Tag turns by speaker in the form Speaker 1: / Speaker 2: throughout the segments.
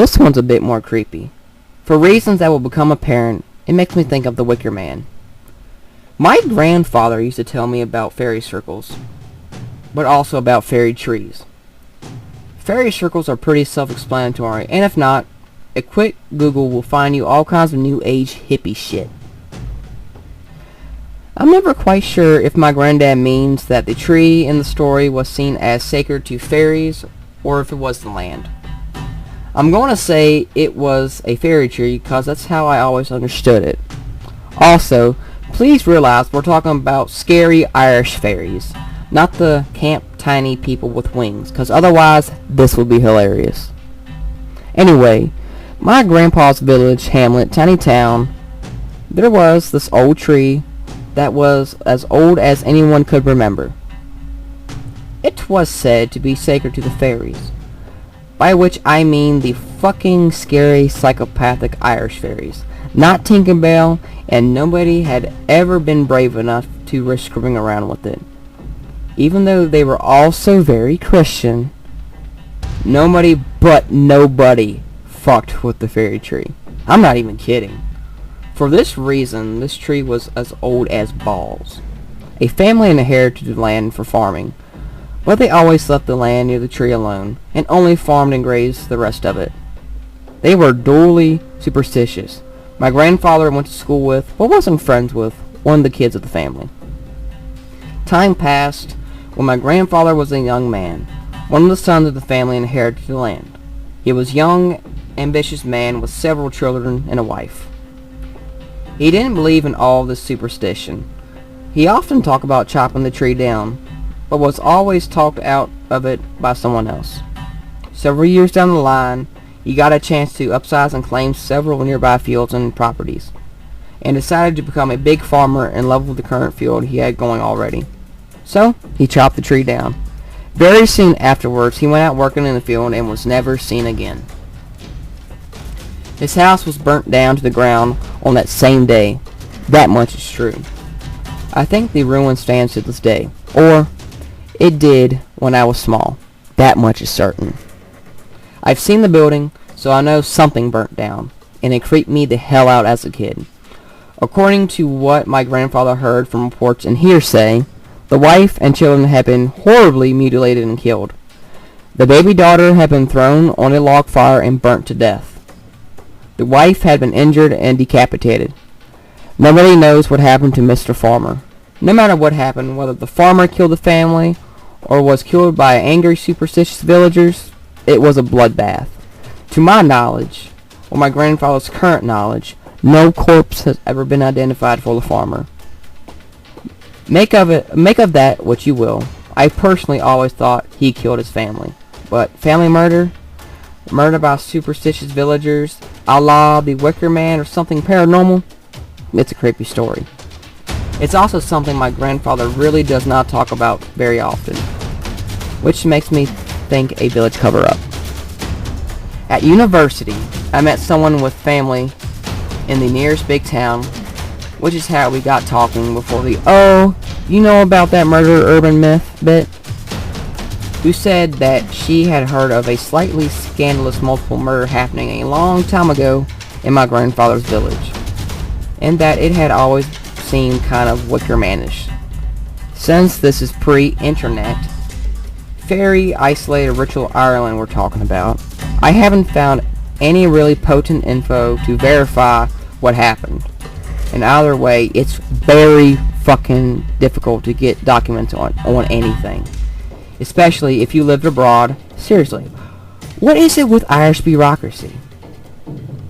Speaker 1: This one's a bit more creepy. For reasons that will become apparent, it makes me think of the Wicker Man. My grandfather used to tell me about fairy circles, but also about fairy trees. Fairy circles are pretty self-explanatory, and if not, a quick Google will find you all kinds of new age hippie shit. I'm never quite sure if my granddad means that the tree in the story was seen as sacred to fairies or if it was the land. I'm going to say it was a fairy tree because that's how I always understood it. Also, please realize we're talking about scary Irish fairies, not the camp tiny people with wings, because otherwise this would be hilarious. Anyway, my grandpa's village, hamlet, tiny town, there was this old tree that was as old as anyone could remember. It was said to be sacred to the fairies, by which I mean the fucking scary psychopathic Irish fairies, not Tinkerbell, and nobody had ever been brave enough to risk screwing around with it. Even though they were all so very Christian, nobody fucked with the fairy tree. I'm not even kidding. For this reason, this tree was as old as balls. A family inherited the land for farming, but they always left the land near the tree alone, and only farmed and grazed the rest of it. They were duly superstitious. My grandfather went to school with, but wasn't friends with, one of the kids of the family. Time passed. When my grandfather was a young man, one of the sons of the family inherited the land. He was a young, ambitious man with several children and a wife. He didn't believe in all this superstition. He often talked about chopping the tree down, but was always talked out of it by someone else. Several years down the line, he got a chance to upsize and claim several nearby fields and properties, and decided to become a big farmer and level the current field he had going already. So, he chopped the tree down. Very soon afterwards, he went out working in the field and was never seen again. His house was burnt down to the ground on that same day. That much is true. I think the ruin stands to this day. Or, it did when I was small. That much is certain. I've seen the building, so I know something burnt down, and it creeped me the hell out as a kid. According to what my grandfather heard from reports and hearsay, the wife and children had been horribly mutilated and killed. The baby daughter had been thrown on a log fire and burnt to death. The wife had been injured and decapitated. Nobody knows what happened to Mr. Farmer. No matter what happened, whether the farmer killed the family or was killed by angry, superstitious villagers, it was a bloodbath. To my knowledge, or my grandfather's current knowledge, no corpse has ever been identified for the farmer. Make of that what you will. I personally always thought he killed his family. But family murder? Murder by superstitious villagers, a la the Wicker Man or something paranormal? It's a creepy story. It's also something my grandfather really does not talk about very often, which makes me think a village cover-up. At university, I met someone with family in the nearest big town, which is how we got talking before the you know about that murder urban myth bit, who said that she had heard of a slightly scandalous multiple murder happening a long time ago in my grandfather's village, and that it had always seemed kind of Wicker Man-ish. Since this is pre-internet, very isolated ritual Ireland we're talking about, I haven't found any really potent info to verify what happened. And either way, it's very fucking difficult to get documents on anything. Especially if you lived abroad. Seriously, what is it with Irish bureaucracy?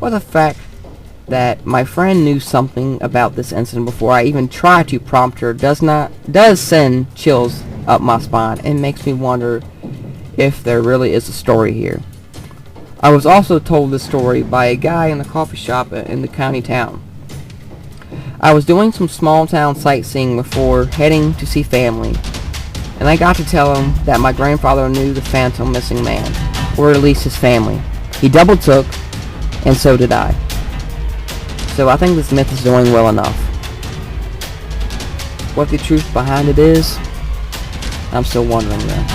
Speaker 1: Well, the fact that my friend knew something about this incident before I even tried to prompt her does send chills up my spine and makes me wonder if there really is a story here. I was also told this story by a guy in a coffee shop in the county town. I was doing some small town sightseeing before heading to see family, and I got to tell him that my grandfather knew the phantom missing man, or at least his family. He double took, and so did I. So I think this myth is doing well enough. What the truth behind it is, I'm still wondering though.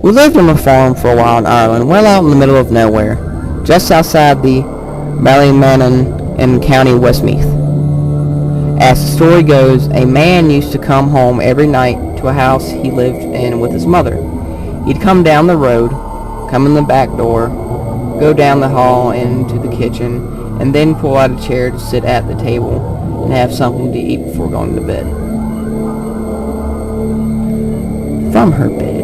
Speaker 1: We lived on a farm for a while in Ireland, well out in the middle of nowhere, just outside the Ballymannon in County Westmeath. As the story goes, a man used to come home every night to a house he lived in with his mother. He'd come down the road, come in the back door, go down the hall into the kitchen, and then pull out a chair to sit at the table and have something to eat before going to bed. From her bed,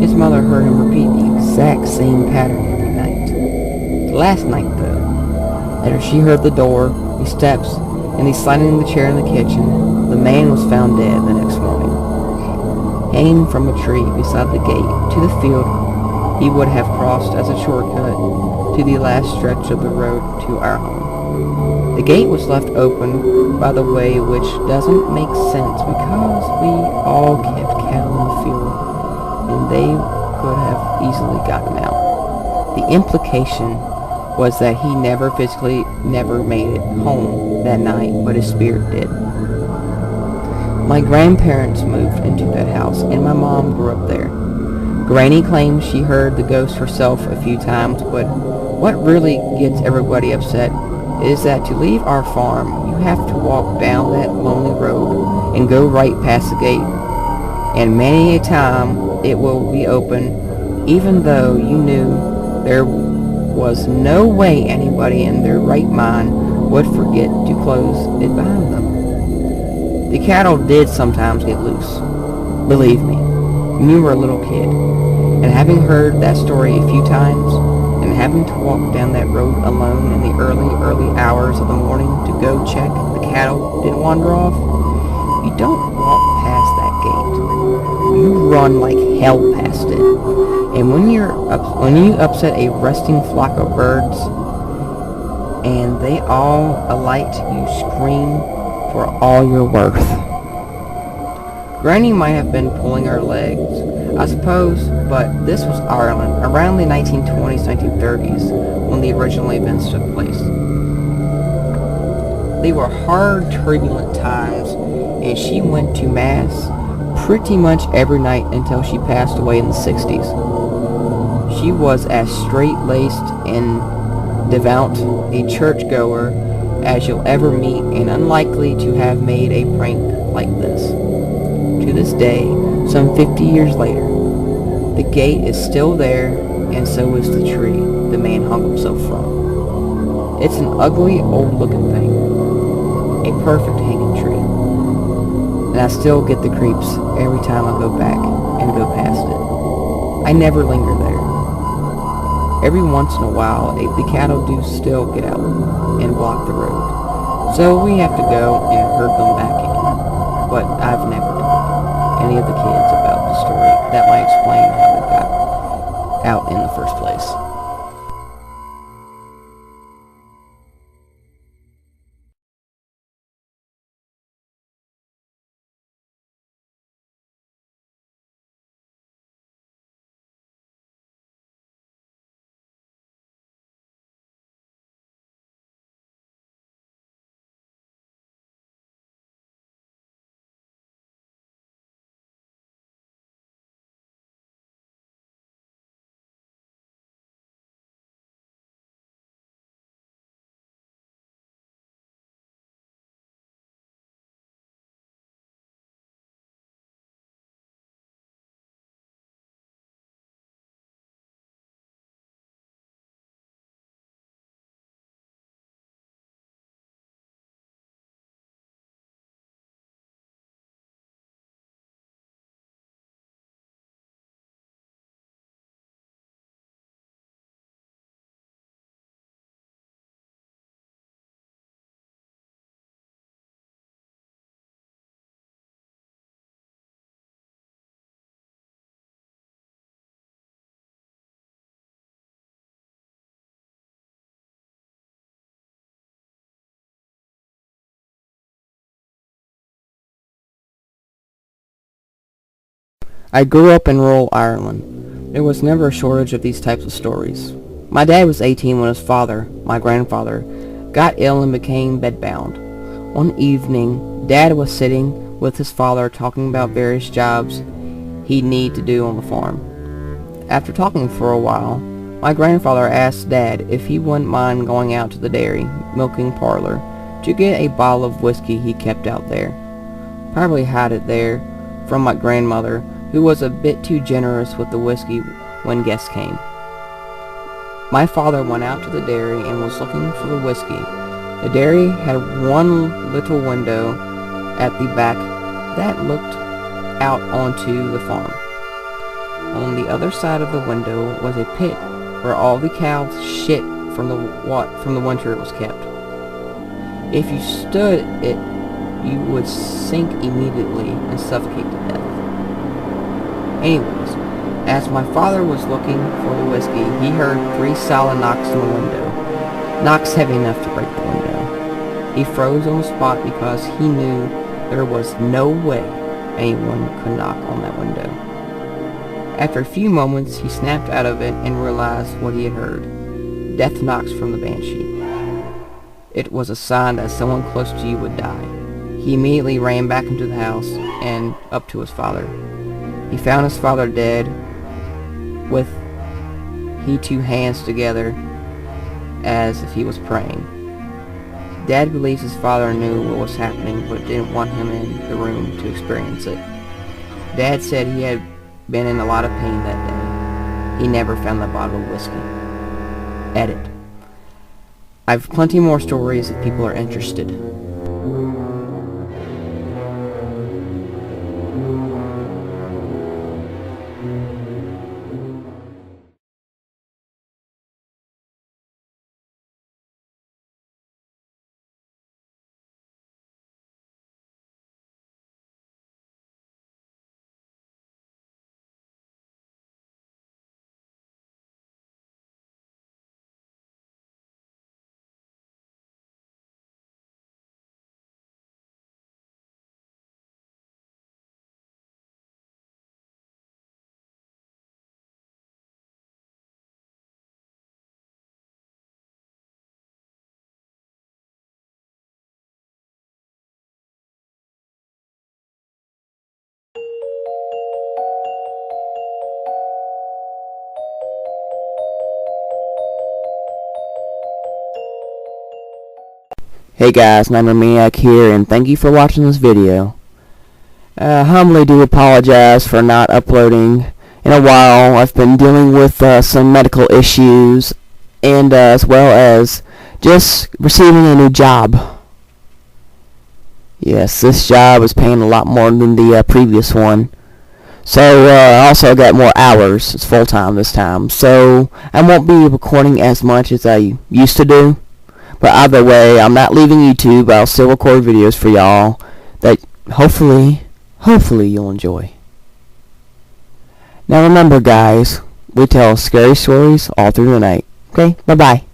Speaker 1: his mother heard him repeat the exact same pattern every night. Last night, though, after she heard the door, the steps, and the sliding of the chair in the kitchen, the man was found dead the next morning, hanging from a tree beside the gate to the field he would have crossed as a shortcut to the last stretch of the road to our home. The gate was left open, by the way, which doesn't make sense because we all kept cattle in the field, and they could have easily gotten out. The implication was that he never made it home that night, but his spirit did. My grandparents moved into that house, and my mom grew up there. Granny claims she heard the ghost herself a few times, but what really gets everybody upset is that to leave our farm, you have to walk down that lonely road and go right past the gate, and many a time it will be open, even though you knew there was no way anybody in their right mind would forget to close it behind them. The cattle did sometimes get loose, believe me, when you were a little kid, and having heard that story a few times, and having to walk down that road alone in the early hours of the morning to go check the cattle didn't wander off, you don't walk past that gate. You run like hell past it. And when you upset a resting flock of birds, and they all alight, you scream for all you're worth. Granny might have been pulling her legs, I suppose, but this was Ireland, around the 1920s, 1930s, when the original events took place. They were hard, turbulent times, and she went to Mass pretty much every night until she passed away in the 60s. She was as straight-laced and devout a churchgoer as you'll ever meet, and unlikely to have made a prank like this. To this day, some 50 years later, the gate is still there, and so is the tree the man hung himself from. It's an ugly, old-looking thing, a perfect hanging tree, and I still get the creeps every time I go back and go past it. I never linger there. Every once in a while, the cattle do still get out and block the road, so we have to go and herd them back in. But I've never told any of the kids about the story that might explain how they got out in the first place. I grew up in rural Ireland. There was never a shortage of these types of stories. My dad was 18 when his father, my grandfather, got ill and became bedbound. One evening, Dad was sitting with his father talking about various jobs he'd need to do on the farm. After talking for a while, my grandfather asked Dad if he wouldn't mind going out to the dairy milking parlor to get a bottle of whiskey he kept out there. Probably had it there from my grandmother, who was a bit too generous with the whiskey when guests came. My father went out to the dairy and was looking for the whiskey. The dairy had one little window at the back that looked out onto the farm. On the other side of the window was a pit where all the cows shit from the winter it was kept. If you stood it, you would sink immediately and suffocate to death. Anyways, as my father was looking for the whiskey, he heard 3 solid knocks on the window. Knocks heavy enough to break the window. He froze on the spot because he knew there was no way anyone could knock on that window. After a few moments, he snapped out of it and realized what he had heard. Death knocks from the banshee. It was a sign that someone close to you would die. He immediately ran back into the house and up to his father. He found his father dead, with he 2 hands together as if he was praying. Dad believes his father knew what was happening but didn't want him in the room to experience it. Dad said he had been in a lot of pain that day. He never found the bottle of whiskey. Edit. I've plenty more stories if people are interested. Hey guys, Maniac here, and thank you for watching this video. I humbly do apologize for not uploading in a while. I've been dealing with some medical issues, and as well as just receiving a new job. Yes, this job is paying a lot more than the previous one. So I also got more hours. It's full-time this time, so I won't be recording as much as I used to do. But either way, I'm not leaving YouTube. I'll still record videos for y'all that hopefully you'll enjoy. Now remember guys, we tell scary stories all through the night. Okay, bye-bye.